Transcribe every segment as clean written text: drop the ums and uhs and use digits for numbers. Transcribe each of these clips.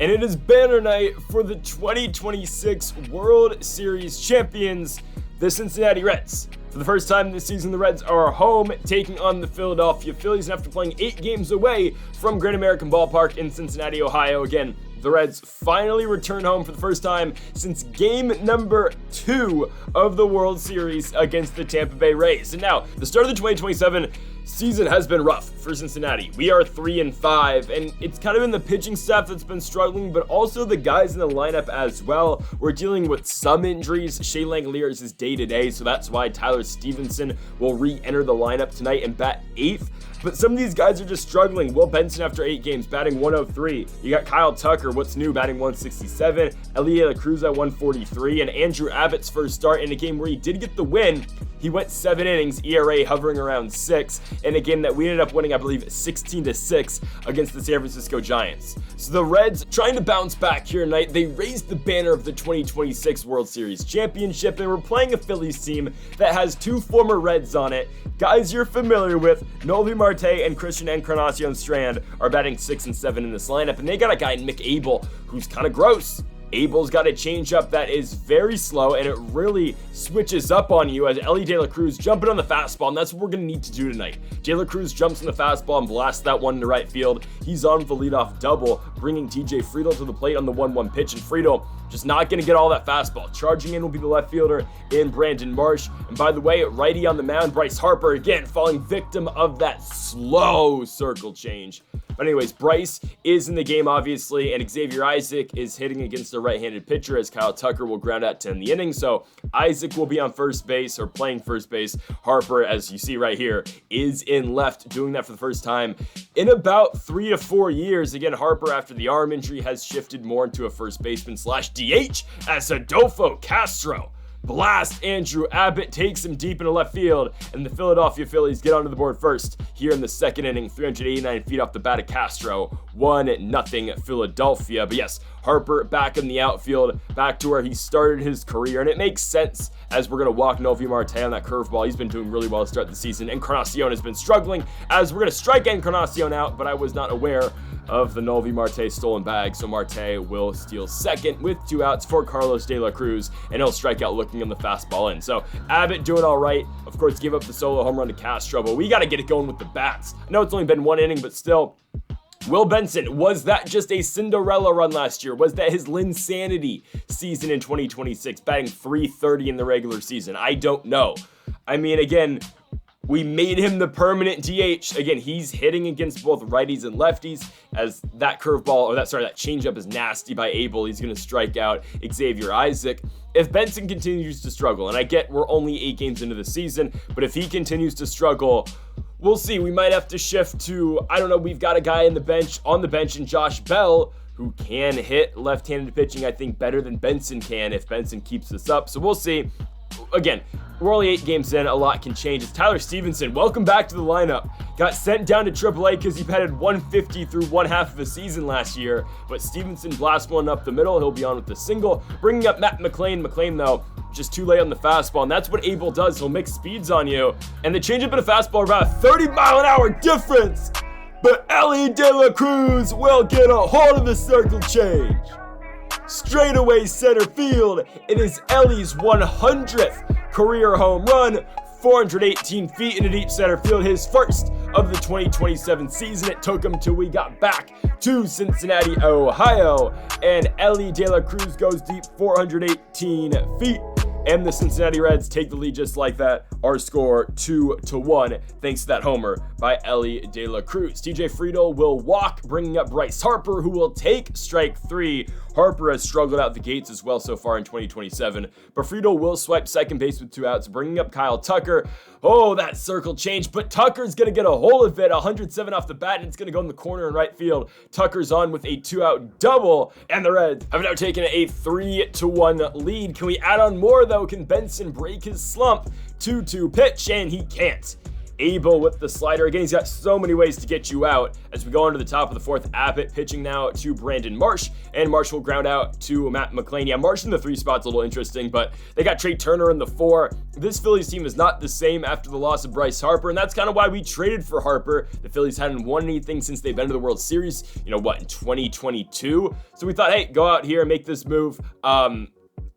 And it is banner night for the 2026 World Series champions, the Cincinnati Reds. For the first time this season, the Reds are home, taking on the Philadelphia Phillies, and after playing 8 games away from Great American Ballpark in Cincinnati, Ohio, again, the Reds finally return home for the first time since game number 2 of the World Series against the Tampa Bay Rays. And now, the start of the 2027 season has been rough for Cincinnati. We are 3-5, and it's kind of been the pitching staff that's been struggling, but also the guys in the lineup as well. We're dealing with some injuries. Shea Langeliers is his day-to-day, so that's why Tyler Stevenson will re-enter the lineup tonight and bat 8th. But some of these guys are just struggling. Will Benson, after 8 games, batting 103. You got Kyle Tucker, what's new, batting 167. Ellie De La Cruz at 143. And Andrew Abbott's first start in a game where he did get the win. He went 7 innings, ERA hovering around 6, in a game that we ended up winning, I believe, 16-6 against the San Francisco Giants. So the Reds trying to bounce back here tonight. They raised the banner of the 2026 World Series Championship, and we're playing a Phillies team that has 2 former Reds on it. Guys you're familiar with, Noelvi Marte and Christian Encarnacion Strand are batting 6 and 7 in this lineup, and they got a guy in Mick Abel who's kind of gross. Abel's got a changeup that is very slow, and it really switches up on you as Ellie De La Cruz jumping on the fastball, and that's what we're going to need to do tonight. De La Cruz jumps on the fastball and blasts that one to right field. He's on for the leadoff double, bringing TJ Friedl to the plate on the 1-1 pitch, and Friedl just not going to get all that fastball. Charging in will be the left fielder in Brandon Marsh. And by the way, righty on the mound, Bryce Harper, again, falling victim of that slow circle change. But anyways, Bryce is in the game, obviously, and Xavier Isaac is hitting against a right-handed pitcher as Kyle Tucker will ground out to end the inning. So Isaac will be on first base, or playing first base. Harper, as you see right here, is in left, doing that for the first time in about 3 to 4 years. Again, Harper, after the arm injury, has shifted more into a first baseman / DH as Adolfo Castro blast Andrew Abbott, takes him deep into left field, and the Philadelphia Phillies get onto the board first here in the second inning. 389 feet off the bat of Castro, 1-0 Philadelphia. But yes, Harper back in the outfield, back to where he started his career, and it makes sense as we're going to walk Noelvi Marte on that curveball. He's been doing really well to start the season. Encarnacion has been struggling as we're going to strike Encarnacion out, but I was not aware of the Noelvi Marte stolen bag, so Marte will steal second with 2 outs for Carlos De La Cruz, and he'll strike out looking on the fastball in. So Abbott doing all right. Of course, give up the solo home run to Castro, but we got to get it going with the bats. I know it's only been 1 inning, but still. Will Benson, was that just a Cinderella run last year? Was that his Linsanity season in 2026, batting .330 in the regular season? I don't know. I mean, again, we made him the permanent DH. Again, he's hitting against both righties and lefties, as that curveball, that changeup is nasty by Abel. He's going to strike out Xavier Isaac. If Benson continues to struggle, and I get we're only 8 games into the season, but if he continues to struggle, we'll see. We might have to shift to, I don't know, we've got a guy on the bench in Josh Bell, who can hit left-handed pitching, I think, better than Benson can if Benson keeps this up. So we'll see. Again, we're only 8 games in. A lot can change. It's Tyler Stevenson. Welcome back to the lineup. Got sent down to AAA because he batted 150 through one half of the season last year. But Stevenson blasts one up the middle. He'll be on with the single. Bringing up Matt McLean. McLean, though, just too late on the fastball. And that's what Abel does. He'll mix speeds on you. And the changeup and a fastball are about a 30-mile-an-hour difference. But Ellie De La Cruz will get a hold of the circle change. Straightaway center field. It is Ellie's 100th career home run, 418 feet into deep center field, his first of the 2027 season. It took him till we got back to Cincinnati, Ohio, and Ellie De La Cruz goes deep 418 feet. And the Cincinnati Reds take the lead just like that. Our score 2-1 thanks to that homer by Ellie De La Cruz. TJ Friedl will walk, bringing up Bryce Harper, who will take strike 3. Harper has struggled out the gates as well so far in 2027, but Friedl will swipe second base with 2 outs, bringing up Kyle Tucker. Oh, that circle change, but Tucker's going to get a hold of it. 107 off the bat, and it's going to go in the corner in right field. Tucker's on with a 2-out double, and the Reds have now taken a 3-1 lead. Can we add on more, though? Can Benson break his slump? 2-2 pitch, and he can't. Abel with the slider. Again, he's got so many ways to get you out. As we go into the top of the fourth, Abbott pitching now to Brandon Marsh, and Marsh will ground out to Matt McLain. Yeah, Marsh in the 3 spot's a little interesting, but they got Trey Turner in the 4. This Phillies team is not the same after the loss of Bryce Harper, and that's kind of why we traded for Harper. The Phillies hadn't won anything since they've been to the World Series, in 2022? So we thought, hey, go out here and make this move.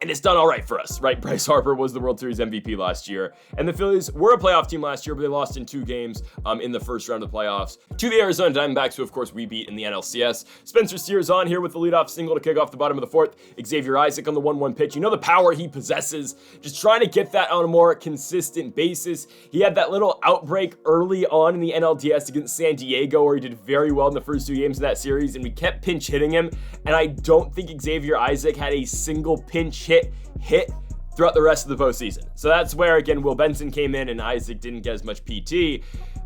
And it's done all right for us, right? Bryce Harper was the World Series MVP last year. And the Phillies were a playoff team last year, but they lost in 2 games in the first round of the playoffs to the Arizona Diamondbacks, who, of course, we beat in the NLCS. Spencer Steer's on here with the leadoff single to kick off the bottom of the 4th. Xavier Isaac on the 1-1 pitch. You know the power he possesses. Just trying to get that on a more consistent basis. He had that little outbreak early on in the NLDS against San Diego, where he did very well in the first 2 games of that series, and we kept pinch hitting him. And I don't think Xavier Isaac had a single pinch hit throughout the rest of the postseason. So that's where, again, Will Benson came in and Isaac didn't get as much PT.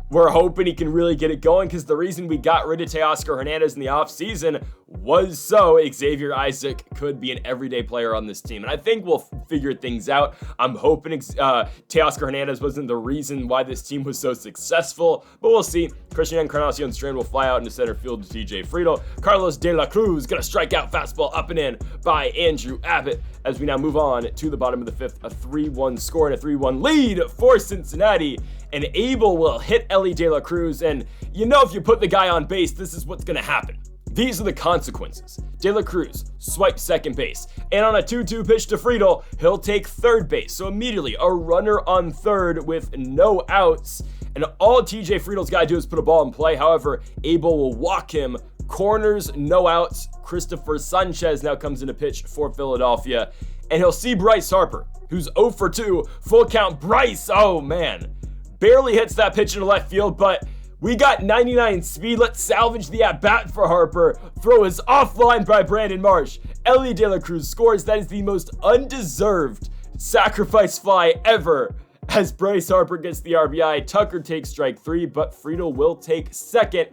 We're hoping he can really get it going, because the reason we got rid of Teoscar Hernandez in the offseason was so Xavier Isaac could be an everyday player on this team. And I think we'll figure things out. I'm hoping Teoscar Hernandez wasn't the reason why this team was so successful, but we'll see. Christian Encarnacion Strand will fly out into center field to TJ Friedl. Carlos De La Cruz gonna strike out fastball up and in by Andrew Abbott. As we now move on to the bottom of the 5th, a 3-1 score and a 3-1 lead for Cincinnati. And Abel will hit Ellie De La Cruz, and if you put the guy on base, this is what's gonna happen. These are the consequences. De La Cruz swipes second base, and on a 2-2 pitch to Friedl, he'll take third base. So immediately, a runner on third with no outs, and all TJ Friedl's gotta do is put a ball in play. However, Abel will walk him, corners, no outs. Christopher Sanchez now comes in to pitch for Philadelphia, and he'll see Bryce Harper, who's 0 for 2, full count. Bryce, oh man, barely hits that pitch into left field, but we got 99 speed. Let's salvage the at-bat for Harper. Throw is offline by Brandon Marsh. Ellie De La Cruz scores. That is the most undeserved sacrifice fly ever, as Bryce Harper gets the RBI. Tucker takes strike 3, but Friedl will take second.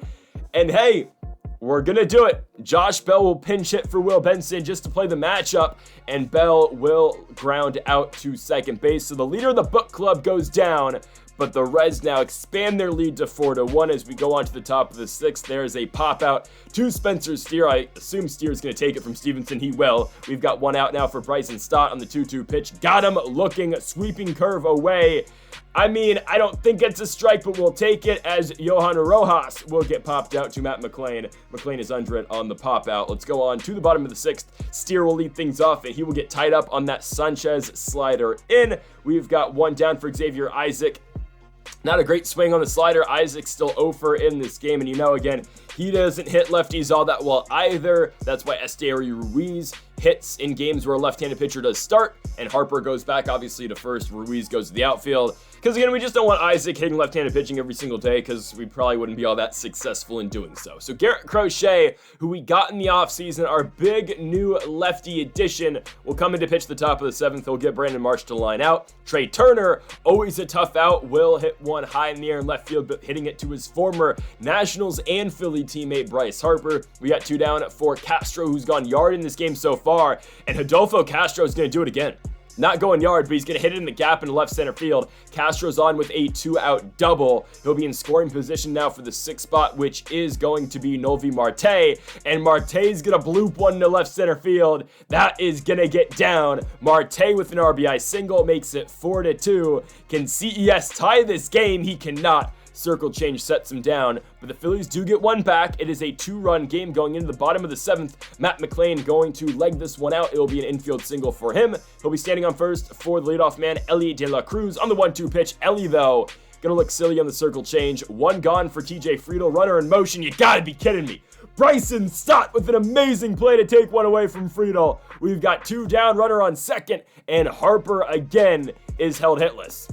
And hey, we're gonna do it. Josh Bell will pinch hit for Will Benson just to play the matchup, and Bell will ground out to second base. So the leader of the book club goes down, but the Reds now expand their lead to 4-1 as we go on to the top of the 6th. There's a pop out to Spencer Steer. I assume Steer's going to take it from Stevenson. He will. We've got 1 out now for Bryson Stott on the 2-2 pitch. Got him looking, sweeping curve away. I mean, I don't think it's a strike, but we'll take it, as Johan Rojas will get popped out to Matt McLain. McLain is under it on the pop out. Let's go on to the bottom of the 6th. Steer will lead things off, and he will get tied up on that Sanchez slider in. We've got 1 down for Xavier Isaac. Not a great swing on the slider. Isaac's still over in this game, and again, he doesn't hit lefties all that well either. That's why Esteury Ruiz hits in games where a left-handed pitcher does start, and Harper goes back, obviously, to first. Ruiz goes to the outfield. Because, again, we just don't want Isaac hitting left-handed pitching every single day, because we probably wouldn't be all that successful in doing so. So Garrett Crochet, who we got in the offseason, our big new lefty addition, will come in to pitch the top of the 7th. He'll get Brandon Marsh to line out. Trey Turner, always a tough out, will hit one high in the air in left field, but hitting it to his former Nationals and Philly teammate Bryce Harper. We got 2 down for Castro, who's gone yard in this game so far, and Adolfo Castro is going to do it again. Not going yard, but he's going to hit it in the gap in left center field. Castro's on with a 2-out double. He'll be in scoring position now for the 6th spot, which is going to be Novi Marte. And Marte's going to bloop one to left center field. That is going to get down. Marte with an RBI single makes it 4-2. Can CES tie this game? He cannot. Circle change sets him down, but the Phillies do get 1 back. It is a 2-run game going into the bottom of the 7th. Matt McLain going to leg this one out. It will be an infield single for him. He'll be standing on first for the leadoff man, Ellie De La Cruz, on the 1-2 pitch. Ellie, though, gonna look silly on the circle change. 1 gone for TJ Friedl. Runner in motion. You gotta be kidding me. Bryson Stott with an amazing play to take one away from Friedl. We've got 2 down, runner on second, and Harper again is held hitless.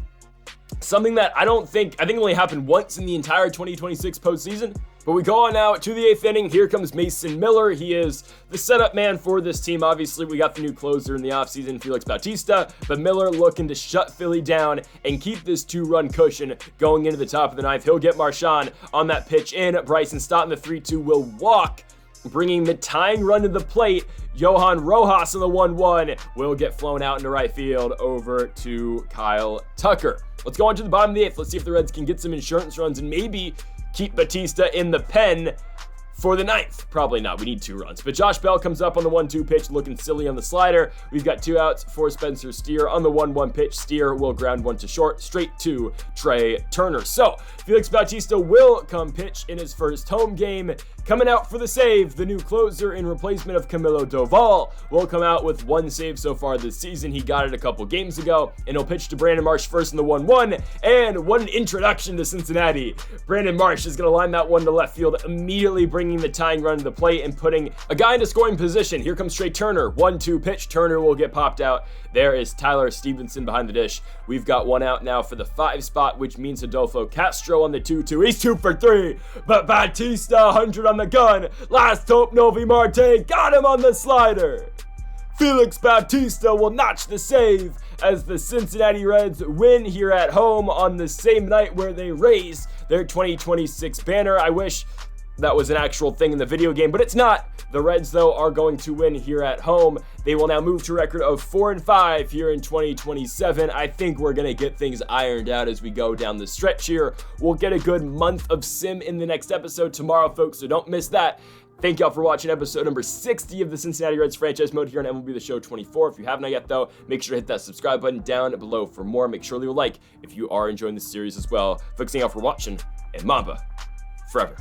Something that I think only happened once in the entire 2026 postseason. But we go on now to the 8th inning. Here comes Mason Miller. He is the setup man for this team. Obviously, we got the new closer in the offseason, Felix Bautista, but Miller looking to shut Philly down and keep this 2-run cushion going into the top of the 9th. He'll get Marchand on that pitch in. Bryson Stott in the 3-2 will walk, bringing the tying run to the plate. Johan Rojas on the 1-1 will get flown out into right field over to Kyle Tucker. Let's go on to the bottom of the 8th. Let's see if the Reds can get some insurance runs and maybe keep Bautista in the pen for the 9th. Probably not. We need 2 runs. But Josh Bell comes up on the 1-2 pitch, looking silly on the slider. We've got 2 outs for Spencer Steer. On the 1-1 pitch, Steer will ground 1 to short, straight to Trey Turner. So Felix Bautista will come pitch in his first home game. Coming out for the save, the new closer in replacement of Camilo Doval will come out with 1 save so far this season. He got it a couple games ago, and he'll pitch to Brandon Marsh first in the 1-1. And what an introduction to Cincinnati. Brandon Marsh is going to line that one to left field, immediately bringing the tying run to the plate and putting a guy into scoring position. Here comes Trey Turner. 1-2 pitch. Turner will get popped out. There is Tyler Stevenson behind the dish. We've got 1 out now for the 5 spot, which means Adolfo Castro on the 2-2. He's 2 for 3, but Bautista 100 on the gun. Last hope, Novi Marte got him on the slider. Felix Bautista will notch the save as the Cincinnati Reds win here at home on the same night where they raise their 2026 banner. I wish that was an actual thing in the video game, but it's not. The Reds, though, are going to win here at home. They will now move to a record of 4-5 here in 2027. I think we're going to get things ironed out as we go down the stretch here. We'll get a good month of sim in the next episode tomorrow, folks, so don't miss that. Thank y'all for watching episode number 60 of the Cincinnati Reds franchise mode here on MLB The Show 24. If you have not yet, though, make sure to hit that subscribe button down below for more. Make sure to leave a like if you are enjoying this series as well. Thanks y'all for watching, and Mamba forever.